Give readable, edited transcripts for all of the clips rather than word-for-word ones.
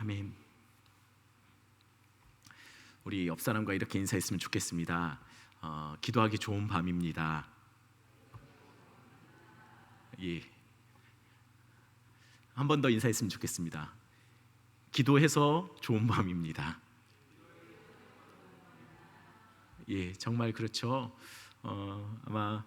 아멘. 우리 옆 사람과 이렇게 인사했으면 좋겠습니다. 기도하기 좋은 밤입니다. 예. 한 번 더 인사했으면 좋겠습니다. 기도해서 좋은 밤입니다. 예, 정말 그렇죠. 아마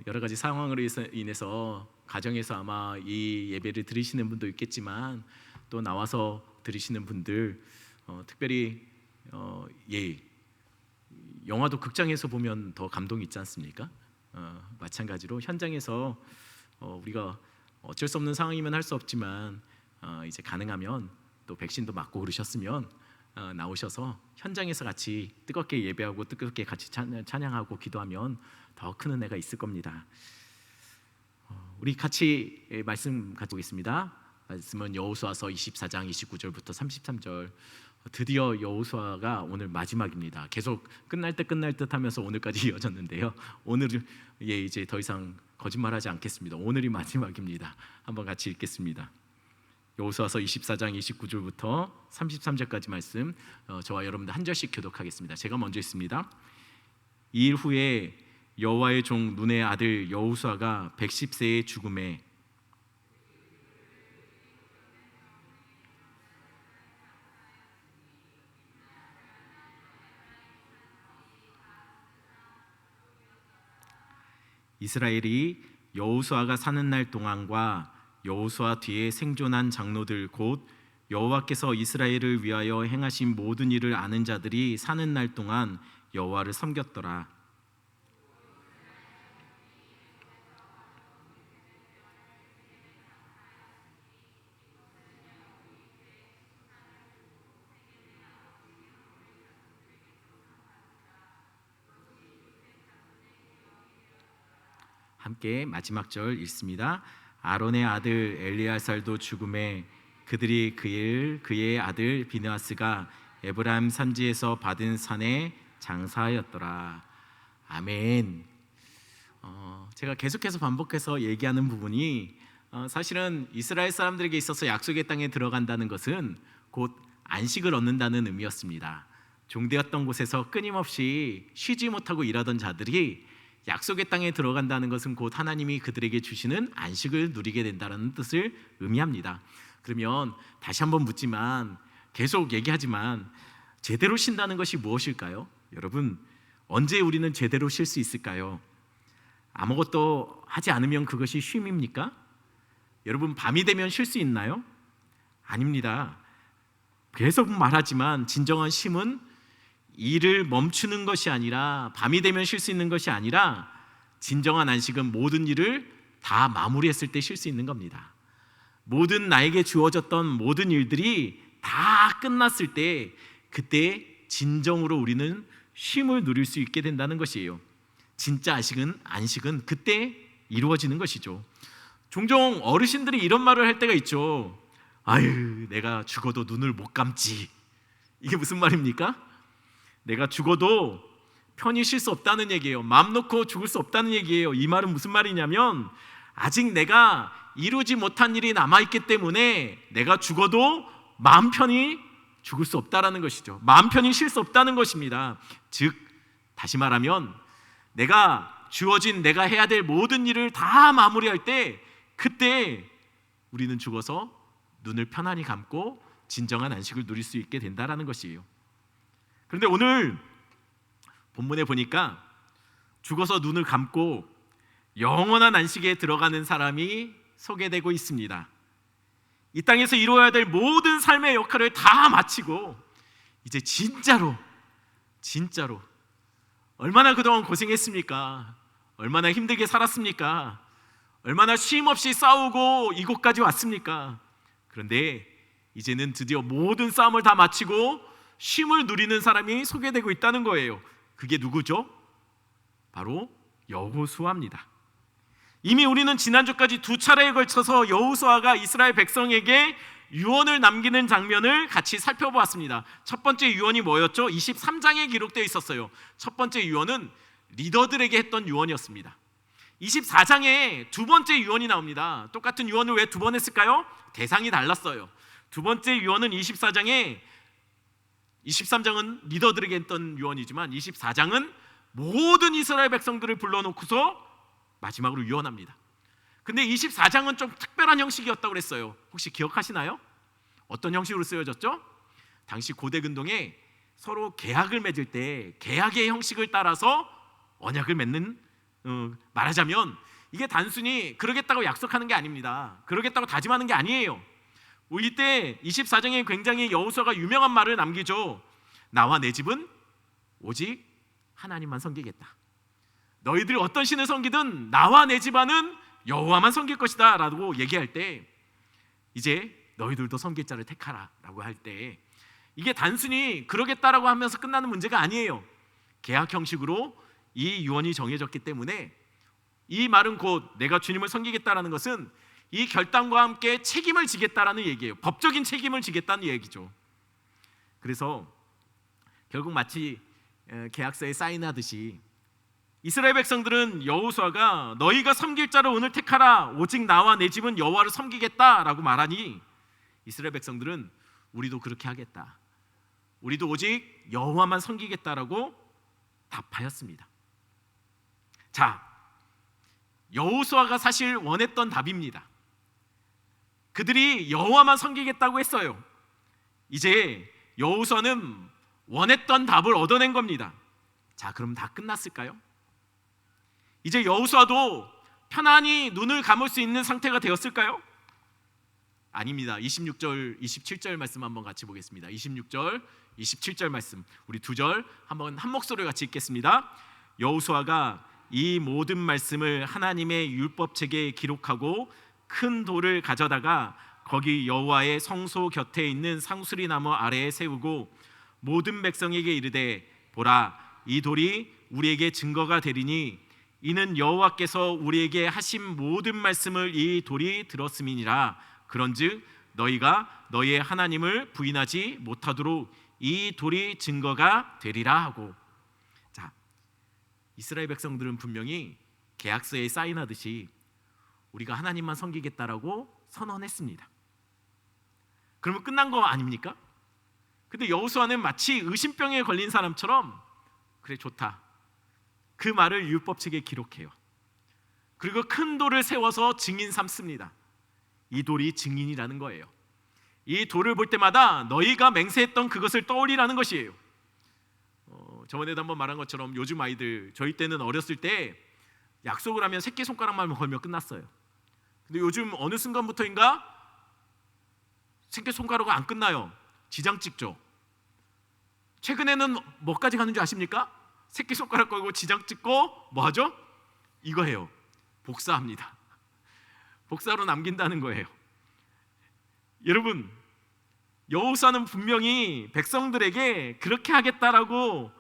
여러 가지 상황으로 인해서 가정에서 아마 이 예배를 들으시는 분도 있겠지만 또 나와서 들으시는 분들 특별히 예, 영화도 극장에서 보면 더 감동이 있지 않습니까? 마찬가지로 현장에서 우리가 어쩔 수 없는 상황이면 할 수 없지만 이제 가능하면 또 백신도 맞고 그러셨으면 나오셔서 현장에서 같이 뜨겁게 예배하고 뜨겁게 같이 찬양하고 기도하면 더 큰 은혜가 있을 겁니다. 우리 같이 말씀 가지고 있습니다. 말씀은 여호수아서 24장 29절부터 33절. 드디어 여호수아가 오늘 마지막입니다. 계속 끝날 듯 하면서 오늘까지 이어졌는데요. 오늘은 이제 더 이상 거짓말하지 않겠습니다. 오늘이 마지막입니다. 한번 같이 읽겠습니다. 여호수아서 24장 29절부터 33절까지 말씀, 저와 여러분들 한 절씩 교독하겠습니다. 제가 먼저 읽습니다. 이 일 후에 여호와의 종 눈의 아들 여호수아가 110세에 죽음에 이스라엘이 여호수아가 사는 날 동안과 여호수아 뒤에 생존한 장로들 곧 여호와께서 이스라엘을 위하여 행하신 모든 일을 아는 자들이 사는 날 동안 여호와를 섬겼더라. 함께 마지막 절 읽습니다. 아론의 아들 엘리야살도 죽음에 그들이 그의 아들 비느하스가 에브라임 산지에서 받은 산에 장사하였더라. 아멘. 제가 계속해서 반복해서 얘기하는 부분이 사실은 이스라엘 사람들에게 있어서 약속의 땅에 들어간다는 것은 곧 안식을 얻는다는 의미였습니다. 종되었던 곳에서 끊임없이 쉬지 못하고 일하던 자들이 약속의 땅에 들어간다는 것은 곧 하나님이 그들에게 주시는 안식을 누리게 된다는 뜻을 의미합니다. 그러면 다시 한번 묻지만 계속 얘기하지만 제대로 쉰다는 것이 무엇일까요? 여러분, 언제 우리는 제대로 쉴 수 있을까요? 아무것도 하지 않으면 그것이 쉼입니까? 여러분, 밤이 되면 쉴 수 있나요? 아닙니다. 계속 말하지만 진정한 쉼은 일을 멈추는 것이 아니라 밤이 되면 쉴 수 있는 것이 아니라 진정한 안식은 모든 일을 다 마무리했을 때 쉴 수 있는 겁니다. 모든 나에게 주어졌던 모든 일들이 다 끝났을 때 그때 진정으로 우리는 쉼을 누릴 수 있게 된다는 것이에요. 진짜 안식은 그때 이루어지는 것이죠. 종종 어르신들이 이런 말을 할 때가 있죠. 아유, 내가 죽어도 눈을 못 감지. 이게 무슨 말입니까? 내가 죽어도 편히 쉴 수 없다는 얘기예요. 마음 놓고 죽을 수 없다는 얘기예요. 이 말은 무슨 말이냐면 아직 내가 이루지 못한 일이 남아있기 때문에 내가 죽어도 마음 편히 죽을 수 없다라는 것이죠. 마음 편히 쉴 수 없다는 것입니다. 즉 다시 말하면 내가 주어진 내가 해야 될 모든 일을 다 마무리할 때 그때 우리는 죽어서 눈을 편안히 감고 진정한 안식을 누릴 수 있게 된다라는 것이에요. 그런데 오늘 본문에 보니까 죽어서 눈을 감고 영원한 안식에 들어가는 사람이 소개되고 있습니다. 이 땅에서 이루어야 될 모든 삶의 역할을 다 마치고 이제 진짜로 얼마나 그동안 고생했습니까? 얼마나 힘들게 살았습니까? 얼마나 쉼 없이 싸우고 이곳까지 왔습니까? 그런데 이제는 드디어 모든 싸움을 다 마치고 쉼을 누리는 사람이 소개되고 있다는 거예요. 그게 누구죠? 바로 여호수아입니다. 이미 우리는 지난주까지 두 차례에 걸쳐서 여호수아가 이스라엘 백성에게 유언을 남기는 장면을 같이 살펴보았습니다. 첫 번째 유언이 뭐였죠? 23장에 기록되어 있었어요. 첫 번째 유언은 리더들에게 했던 유언이었습니다. 24장에 두 번째 유언이 나옵니다. 똑같은 유언을 왜 두 번 했을까요? 대상이 달랐어요. 두 번째 유언은 24장에 23장은 리더들에게 했던 유언이지만 24장은 모든 이스라엘 백성들을 불러놓고서 마지막으로 유언합니다. 근데 24장은 좀 특별한 형식이었다고 그랬어요. 혹시 기억하시나요? 어떤 형식으로 쓰여졌죠? 당시 고대 근동에 서로 계약을 맺을 때 계약의 형식을 따라서 언약을 맺는, 말하자면 이게 단순히 그러겠다고 약속하는 게 아닙니다. 그러겠다고 다짐하는 게 아니에요. 이때 24장에 굉장히 여호수아가 유명한 말을 남기죠. 나와 내 집은 오직 하나님만 섬기겠다. 너희들이 어떤 신을 섬기든 나와 내 집안은 여호와만 섬길 것이다 라고 얘기할 때, 이제 너희들도 섬길 자를 택하라 라고 할 때, 이게 단순히 그러겠다라고 하면서 끝나는 문제가 아니에요. 계약 형식으로 이 유언이 정해졌기 때문에 이 말은 곧 내가 주님을 섬기겠다라는 것은 이 결단과 함께 책임을 지겠다라는 얘기예요. 법적인 책임을 지겠다는 얘기죠. 그래서 결국 마치 계약서에 사인하듯이 이스라엘 백성들은 여호수아가 너희가 섬길 자를 오늘 택하라, 오직 나와 내 집은 여호와를 섬기겠다라고 말하니 이스라엘 백성들은 우리도 그렇게 하겠다, 우리도 오직 여호와만 섬기겠다라고 답하였습니다. 자, 여호수아가 사실 원했던 답입니다. 그들이 여호와만 섬기겠다고 했어요. 이제 여호수아는 원했던 답을 얻어낸 겁니다. 자, 그럼 다 끝났을까요? 이제 여호수아도 편안히 눈을 감을 수 있는 상태가 되었을까요? 아닙니다. 26절, 27절 말씀 한번 같이 보겠습니다. 26절, 27절 말씀, 우리 두 절 한번 한 목소리로 같이 읽겠습니다. 여호수아가 이 모든 말씀을 하나님의 율법책에 기록하고 큰 돌을 가져다가 거기 여호와의 성소 곁에 있는 상수리 나무 아래에 세우고 모든 백성에게 이르되, 보라, 이 돌이 우리에게 증거가 되리니 이는 여호와께서 우리에게 하신 모든 말씀을 이 돌이 들었음이니라. 그런즉 너희가 너희의 하나님을 부인하지 못하도록 이 돌이 증거가 되리라 하고. 자, 이스라엘 백성들은 분명히 계약서에 사인하듯이 우리가 하나님만 섬기겠다라고 선언했습니다. 그러면 끝난 거 아닙니까? 근데 여호수아는 마치 의심병에 걸린 사람처럼, 그래 좋다, 그 말을 율법책에 기록해요. 그리고 큰 돌을 세워서 증인 삼습니다. 이 돌이 증인이라는 거예요. 이 돌을 볼 때마다 너희가 맹세했던 그것을 떠올리라는 것이에요. 저번에도 한번 말한 것처럼 요즘 아이들, 저희 때는 어렸을 때 약속을 하면 새끼손가락만 걸면 끝났어요. 근데 요즘 어느 순간부터인가 새끼손가락은 안 끝나요. 지장 찍죠. 최근에는 뭐까지 가는 줄 아십니까? 새끼손가락 걸고 지장 찍고 뭐 하죠? 이거 해요. 복사합니다. 복사로 남긴다는 거예요. 여러분, 여호수아는 분명히 백성들에게 그렇게 하겠다라고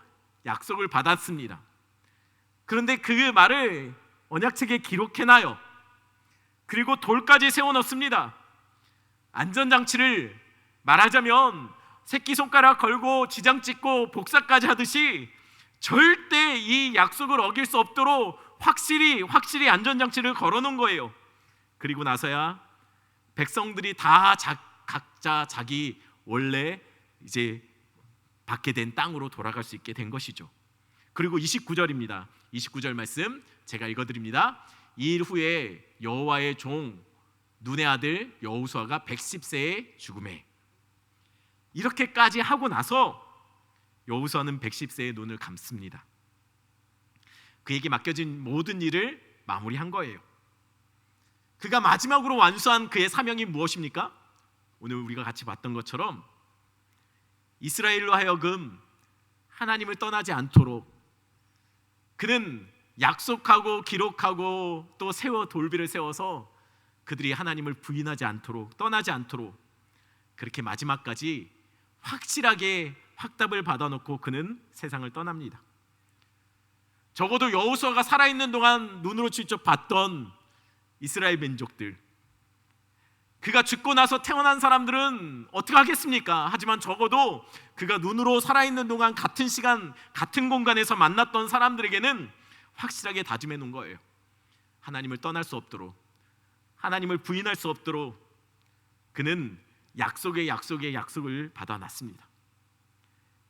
약속을 받았습니다. 그런데 그 말을 언약책에 기록해놔요. 그리고 돌까지 세워놓습니다. 안전장치를 말하자면 새끼손가락 걸고 지장 찍고 복사까지 하듯이 절대 이 약속을 어길 수 없도록 확실히 안전장치를 걸어놓은 거예요. 그리고 나서야 백성들이 다 각자 자기 원래 이제 받게 된 땅으로 돌아갈 수 있게 된 것이죠. 그리고 29절입니다. 29절 말씀 제가 읽어드립니다. 이 일 후에 여호와의 종 눈의 아들 여호수아가 110세에 죽음에. 이렇게까지 하고 나서 여호수아는 110세에 눈을 감습니다. 그에게 맡겨진 모든 일을 마무리한 거예요. 그가 마지막으로 완수한 그의 사명이 무엇입니까? 오늘 우리가 같이 봤던 것처럼 이스라엘로 하여금 하나님을 떠나지 않도록, 그는 약속하고 기록하고 또 돌비를 세워서 그들이 하나님을 부인하지 않도록, 떠나지 않도록 그렇게 마지막까지 확실하게 확답을 받아놓고 그는 세상을 떠납니다. 적어도 여호수아가 살아있는 동안 눈으로 직접 봤던 이스라엘 민족들, 그가 죽고 나서 태어난 사람들은 어떻게 하겠습니까? 하지만 적어도 그가 눈으로 살아있는 동안 같은 시간 같은 공간에서 만났던 사람들에게는 확실하게 다짐해 놓은 거예요. 하나님을 떠날 수 없도록, 하나님을 부인할 수 없도록 그는 약속의 약속을 받아놨습니다.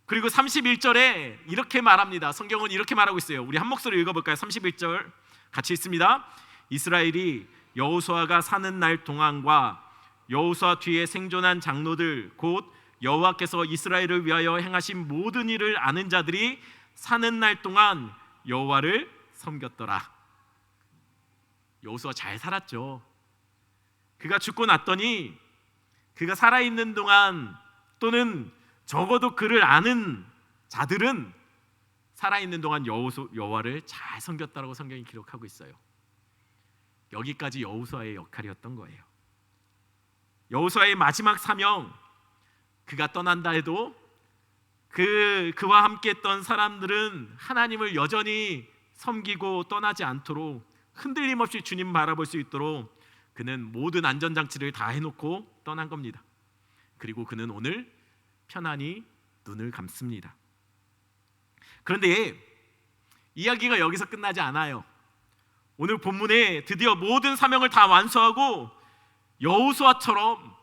그리고 31절에 이렇게 말합니다. 성경은 이렇게 말하고 있어요. 우리 한 목소리 읽어볼까요? 31절 같이 읽습니다. 이스라엘이 여호수아가 사는 날 동안과 여호수아 뒤에 생존한 장로들 곧 여호와께서 이스라엘을 위하여 행하신 모든 일을 아는 자들이 사는 날 동안 여호와를 섬겼더라. 여호수아 잘 살았죠. 그가 죽고 났더니 그가 살아있는 동안 또는 적어도 그를 아는 자들은 살아있는 동안 여호와를 잘 섬겼다라고 성경이 기록하고 있어요. 여기까지 여호수아의 역할이었던 거예요. 여호수아의 마지막 사명, 그가 떠난다 해도 그와 함께 했던 사람들은 하나님을 여전히 섬기고 떠나지 않도록 흔들림 없이 주님 바라볼 수 있도록 그는 모든 안전장치를 다 해놓고 떠난 겁니다. 그리고 그는 오늘 편안히 눈을 감습니다. 그런데 이야기가 여기서 끝나지 않아요. 오늘 본문에 드디어 모든 사명을 다 완수하고 여호수아처럼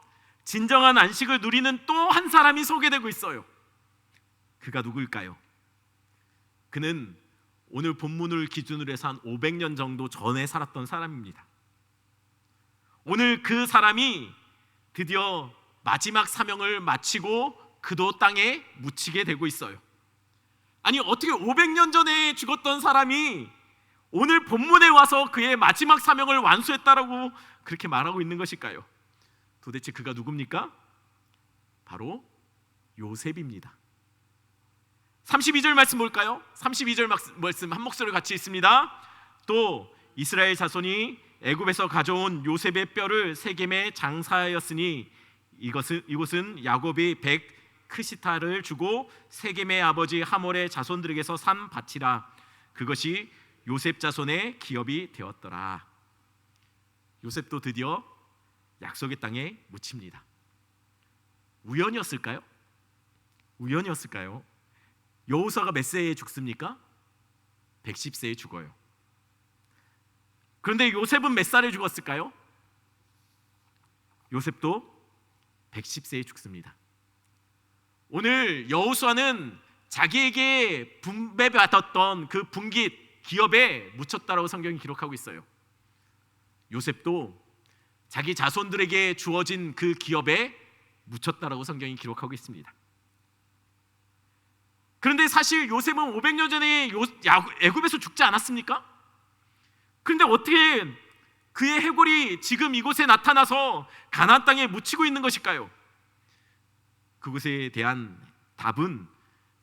진정한 안식을 누리는 또 한 사람이 소개되고 있어요. 그가 누구일까요? 그는 오늘 본문을 기준으로 해서 한 500년 정도 전에 살았던 사람입니다. 오늘 그 사람이 드디어 마지막 사명을 마치고 그도 땅에 묻히게 되고 있어요. 아니, 어떻게 500년 전에 죽었던 사람이 오늘 본문에 와서 그의 마지막 사명을 완수했다라고 그렇게 말하고 있는 것일까요? 도대체 그가 누굽니까? 바로 요셉입니다. 32절 말씀 볼까요? 32절 말씀 한 목소리 같이 읽습니다. 또 이스라엘 자손이 애굽에서 가져온 요셉의 뼈를 세겜에 장사하였으니 이곳은 야곱이 크시타를 주고 세겜의 아버지 하몰의 자손들에게서 산 밭이라. 그것이 요셉 자손의 기업이 되었더라. 요셉도 드디어 약속의 땅에 묻힙니다. 우연이었을까요? 우연이었을까요? 여호수아가 몇 세에 죽습니까? 110세에 죽어요. 그런데 요셉은 몇 살에 죽었을까요? 요셉도 110세에 죽습니다. 오늘 여호수아는 자기에게 분배받았던 그 분깃 기업에 묻혔다라고 성경이 기록하고 있어요. 요셉도 자기 자손들에게 주어진 그 기업에 묻혔다라고 성경이 기록하고 있습니다. 그런데 사실 요셉은 500년 전에 애굽에서 죽지 않았습니까? 그런데 어떻게 그의 해골이 지금 이곳에 나타나서 가나안 땅에 묻히고 있는 것일까요? 그것에 대한 답은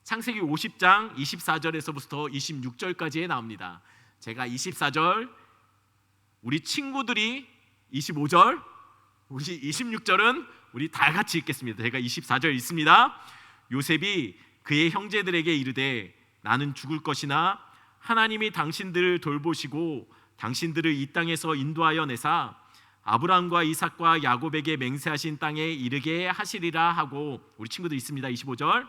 창세기 50장 24절에서부터 26절까지에 나옵니다. 제가 24절, 우리 친구들이 25절, 우리 26절은 우리 다 같이 읽겠습니다. 제가 24절 읽습니다. 요셉이 그의 형제들에게 이르되 나는 죽을 것이나 하나님이 당신들을 돌보시고 당신들을 이 땅에서 인도하여 내사 아브라함과 이삭과 야곱에게 맹세하신 땅에 이르게 하시리라 하고, 우리 친구들 있습니다. 25절.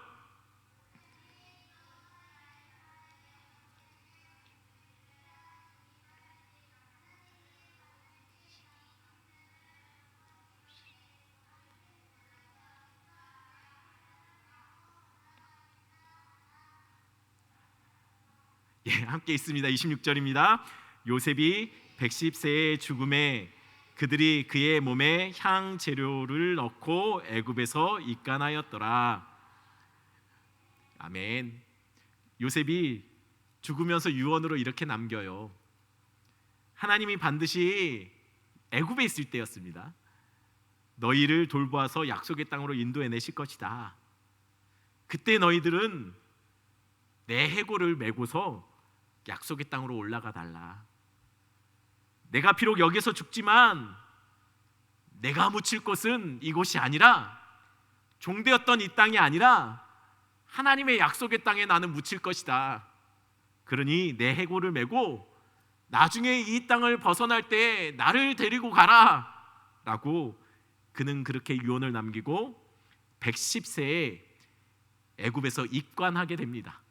예, 함께 있습니다. 26절입니다. 요셉이 110세의 죽음에 그들이 그의 몸에 향 재료를 넣고 애굽에서 입간하였더라. 아멘. 요셉이 죽으면서 유언으로 이렇게 남겨요. 하나님이 반드시 애굽에 있을 때였습니다. 너희를 돌보아서 약속의 땅으로 인도해 내실 것이다. 그때 너희들은 내 해골을 메고서 약속의 땅으로 올라가 달라. 내가 비록 여기서 죽지만 내가 묻힐 곳은 이곳이 아니라, 종되었던 이 땅이 아니라 하나님의 약속의 땅에 나는 묻힐 것이다. 그러니 내 해골을 메고 나중에 이 땅을 벗어날 때 나를 데리고 가라 라고 그는 그렇게 유언을 남기고 110세에 애굽에서 입관하게 됩니다.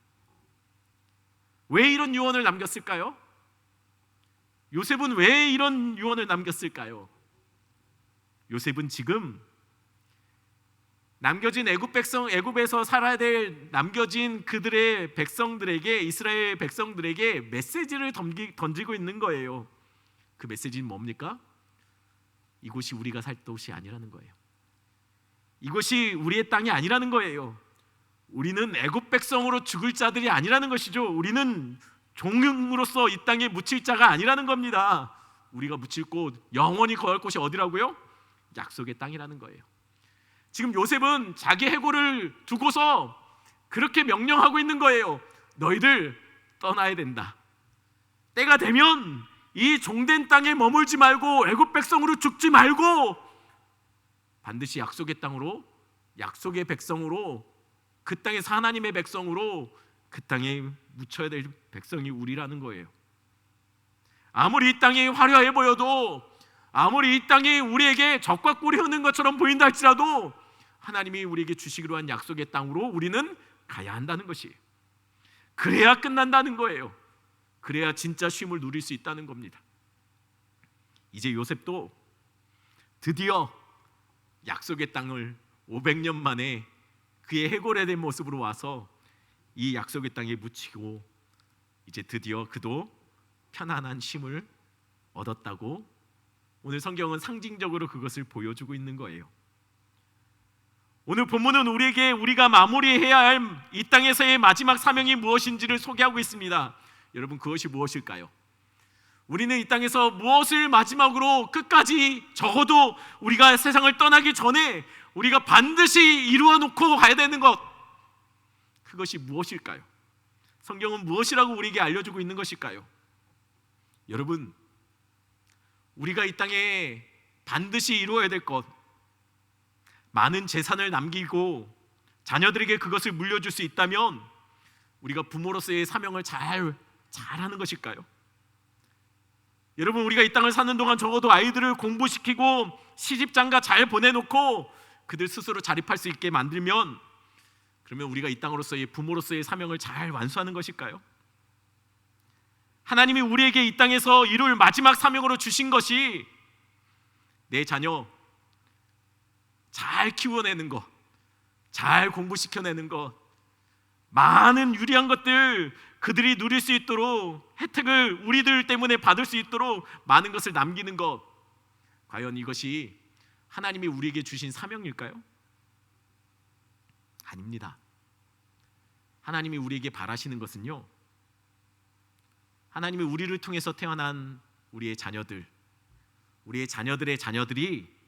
왜 이런 유언을 남겼을까요? 요셉은 왜 이런 유언을 남겼을까요? 요셉은 지금 남겨진 애굽에서 살아야 될 남겨진 그들의 백성들에게, 이스라엘 백성들에게 메시지를 던지고 있는 거예요. 그 메시지는 뭡니까? 이곳이 우리가 살 곳이 아니라는 거예요. 이곳이 우리의 땅이 아니라는 거예요. 우리는 애굽 백성으로 죽을 자들이 아니라는 것이죠. 우리는 종으로서 이 땅에 묻힐 자가 아니라는 겁니다. 우리가 묻힐 곳, 영원히 거할 곳이 어디라고요? 약속의 땅이라는 거예요. 지금 요셉은 자기 해골을 두고서 그렇게 명령하고 있는 거예요. 너희들 떠나야 된다. 때가 되면 이 종된 땅에 머물지 말고 애굽 백성으로 죽지 말고 반드시 약속의 땅으로, 약속의 백성으로, 그 땅에서 하나님의 백성으로 그 땅에 묻혀야 될 백성이 우리라는 거예요. 아무리 이 땅이 화려해 보여도, 아무리 이 땅이 우리에게 적과 꿀이 흐르는 것처럼 보인다 할지라도 하나님이 우리에게 주시기로 한 약속의 땅으로 우리는 가야 한다는 것이에요. 그래야 끝난다는 거예요. 그래야 진짜 쉼을 누릴 수 있다는 겁니다. 이제 요셉도 드디어 약속의 땅을 500년 만에 그의 해골화된 모습으로 와서 이 약속의 땅에 묻히고 이제 드디어 그도 편안한 쉼을 얻었다고 오늘 성경은 상징적으로 그것을 보여주고 있는 거예요. 오늘 본문은 우리에게 우리가 마무리해야 할 이 땅에서의 마지막 사명이 무엇인지를 소개하고 있습니다. 여러분, 그것이 무엇일까요? 우리는 이 땅에서 무엇을 마지막으로 끝까지, 적어도 우리가 세상을 떠나기 전에 우리가 반드시 이루어 놓고 가야 되는 것, 그것이 무엇일까요? 성경은 무엇이라고 우리에게 알려주고 있는 것일까요? 여러분, 우리가 이 땅에 반드시 이루어야 될 것, 많은 재산을 남기고 자녀들에게 그것을 물려줄 수 있다면 우리가 부모로서의 사명을 잘하는 것일까요? 여러분, 우리가 이 땅을 사는 동안 적어도 아이들을 공부시키고 시집장가 잘 보내놓고 그들 스스로 자립할 수 있게 만들면, 그러면 우리가 이 땅으로서의 부모로서의 사명을 잘 완수하는 것일까요? 하나님이 우리에게 이 땅에서 이룰 마지막 사명으로 주신 것이 내 자녀 잘 키워내는 것, 잘 공부시켜내는 것, 많은 유리한 것들 그들이 누릴 수 있도록, 혜택을 우리들 때문에 받을 수 있도록 많은 것을 남기는 것, 과연 이것이 하나님이 우리에게 주신 사명일까요? 아닙니다. 하나님이 우리에게 바라시는 것은요, 하나님이 우리를 통해서 태어난 우리의 자녀들, 우리의 자녀들의 자녀들이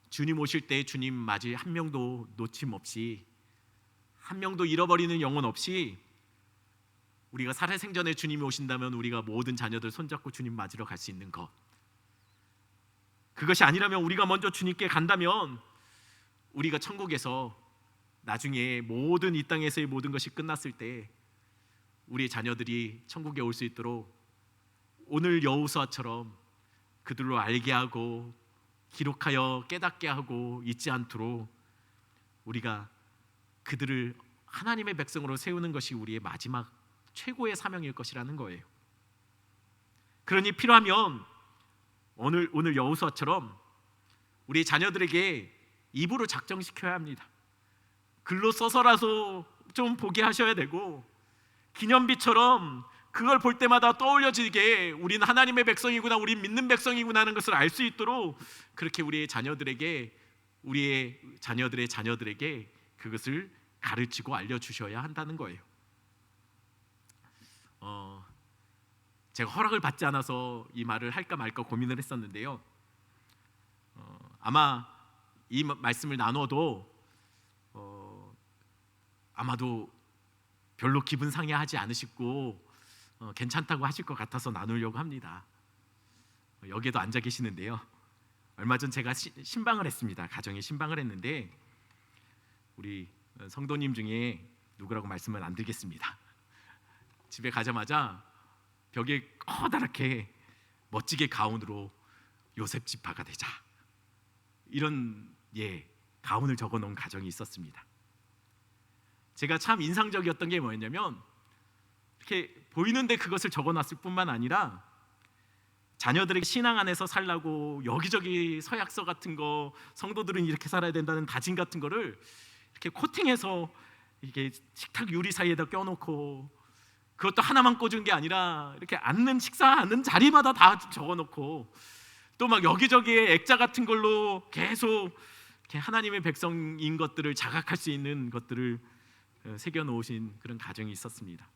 주님 오실 때 주님 맞이 한 명도 놓침 없이, 한 명도 잃어버리는 영혼 없이, 우리가 살아생전에 주님이 오신다면 우리가 모든 자녀들 손잡고 주님 맞으러 갈 수 있는 것, 그것이 아니라면 우리가 먼저 주님께 간다면 우리가 천국에서 나중에 모든 이 땅에서의 모든 것이 끝났을 때 우리의 자녀들이 천국에 올 수 있도록 오늘 여호수아처럼 그들로 알게 하고 기록하여 깨닫게 하고 잊지 않도록 우리가 그들을 하나님의 백성으로 세우는 것이 우리의 마지막 최고의 사명일 것이라는 거예요. 그러니 필요하면 오늘 여호수아처럼 우리 자녀들에게 입으로 작정시켜야 합니다. 글로 써서라도 좀 보게 하셔야 되고, 기념비처럼 그걸 볼 때마다 떠올려지게 우리는 하나님의 백성이구나, 우린 믿는 백성이구나 하는 것을 알 수 있도록 그렇게 우리의 자녀들에게, 우리의 자녀들의 자녀들에게 그것을 가르치고 알려주셔야 한다는 거예요. 제가 허락을 받지 않아서 이 말을 할까 말까 고민을 했었는데요, 아마 이 말씀을 나눠도 아마도 별로 기분 상해하지 않으시고 괜찮다고 하실 것 같아서 나누려고 합니다. 여기에도 앉아 계시는데요, 얼마 전 제가 신방을 했습니다. 가정에 신방을 했는데 우리 성도님 중에 누구라고 말씀을 안 드리겠습니다. 집에 가자마자 벽에 커다랗게 멋지게 가운으로 요셉 지파가 되자, 이런 가운을 적어놓은 가정이 있었습니다. 제가 참 인상적이었던 게 뭐였냐면, 이렇게 보이는데 그것을 적어놨을 뿐만 아니라 자녀들에게 신앙 안에서 살라고 여기저기 서약서 같은 거, 성도들은 이렇게 살아야 된다는 다짐 같은 거를 이렇게 코팅해서 이게 식탁 유리 사이에다 껴놓고, 그것도 하나만 꽂은 게 아니라 이렇게 식사하는 자리마다 다 적어놓고, 또 막 여기저기에 액자 같은 걸로 계속 이렇게 하나님의 백성인 것들을 자각할 수 있는 것들을 새겨 놓으신 그런 가정이 있었습니다.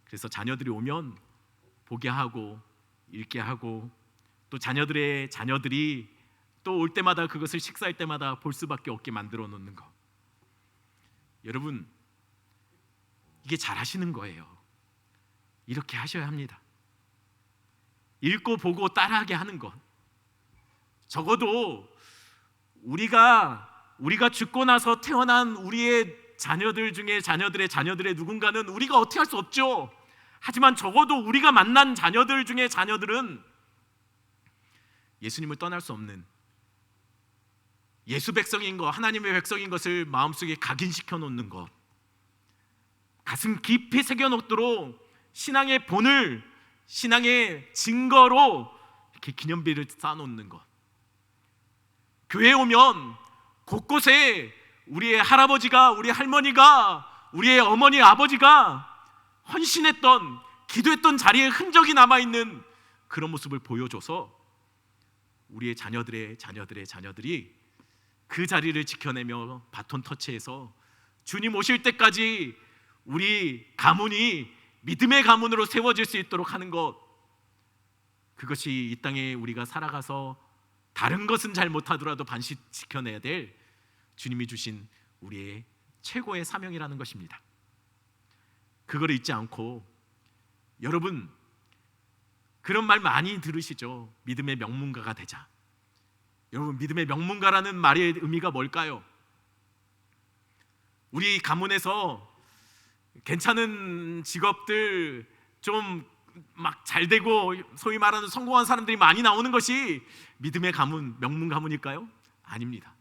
그래서 자녀들이 오면 보게 하고 읽게 하고, 또 자녀들이 또 올 때마다 그것을 식사할 때마다 볼 수밖에 없게 만들어 놓는 것. 여러분, 이게 잘하시는 거예요. 이렇게 하셔야 합니다. 읽고 보고 따라하게 하는 것. 적어도 우리가 죽고 나서 태어난 우리의 자녀들 중에 자녀들의 누군가는 우리가 어떻게 할 수 없죠. 하지만 적어도 우리가 만난 자녀들 중에 자녀들은 예수님을 떠날 수 없는 예수 백성인 것, 하나님의 백성인 것을 마음속에 각인시켜 놓는 것, 가슴 깊이 새겨 놓도록 신앙의 본을, 신앙의 증거로 이렇게 기념비를 쌓아놓는 것. 교회에 오면 곳곳에 우리의 할아버지가, 우리 할머니가, 우리의 어머니 아버지가 헌신했던, 기도했던 자리에 흔적이 남아있는 그런 모습을 보여줘서 우리의 자녀들이 그 자리를 지켜내며 바톤 터치해서 주님 오실 때까지 우리 가문이 믿음의 가문으로 세워질 수 있도록 하는 것, 그것이 이 땅에 우리가 살아가서 다른 것은 잘 못하더라도 반드시 지켜내야 될 주님이 주신 우리의 최고의 사명이라는 것입니다. 그걸 잊지 않고, 여러분 그런 말 많이 들으시죠? 믿음의 명문가가 되자. 여러분, 믿음의 명문가라는 말의 의미가 뭘까요? 우리 가문에서 괜찮은 직업들, 좀 막 잘되고 소위 말하는 성공한 사람들이 많이 나오는 것이 믿음의 가문, 명문 가문일까요? 아닙니다.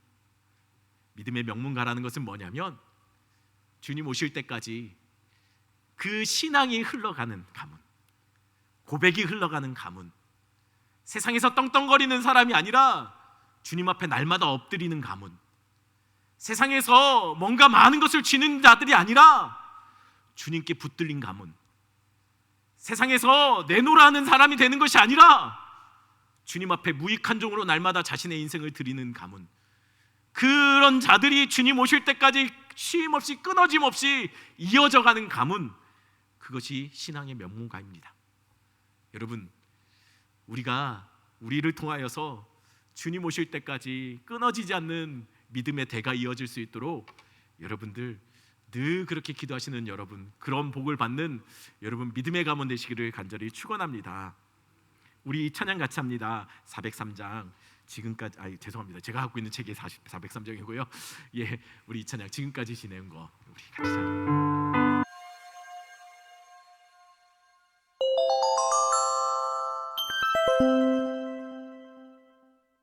믿음의 명문가라는 것은 뭐냐면 주님 오실 때까지 그 신앙이 흘러가는 가문, 고백이 흘러가는 가문, 세상에서 떵떵거리는 사람이 아니라 주님 앞에 날마다 엎드리는 가문, 세상에서 뭔가 많은 것을 쥐는 자들이 아니라 주님께 붙들린 가문, 세상에서 내놓으라 하는 사람이 되는 것이 아니라 주님 앞에 무익한 종으로 날마다 자신의 인생을 드리는 가문, 그런 자들이 주님 오실 때까지 쉼없이 끊어짐 없이 이어져가는 가문, 그것이 신앙의 명문가입니다. 여러분, 우리를 통하여서 주님 오실 때까지 끊어지지 않는 믿음의 대가 이어질 수 있도록 여러분들 늘 그렇게 기도하시는 여러분, 그런 복을 받는 여러분 믿음의 가문 되시기를 간절히 축원합니다. 우리 찬양 같이 합니다. 403장 지금까지, 죄송합니다. 제가 갖고 있는 책이 403장이고요. 예, 우리 이 찬양 지금까지 지내온 거 우리 같이 찬양.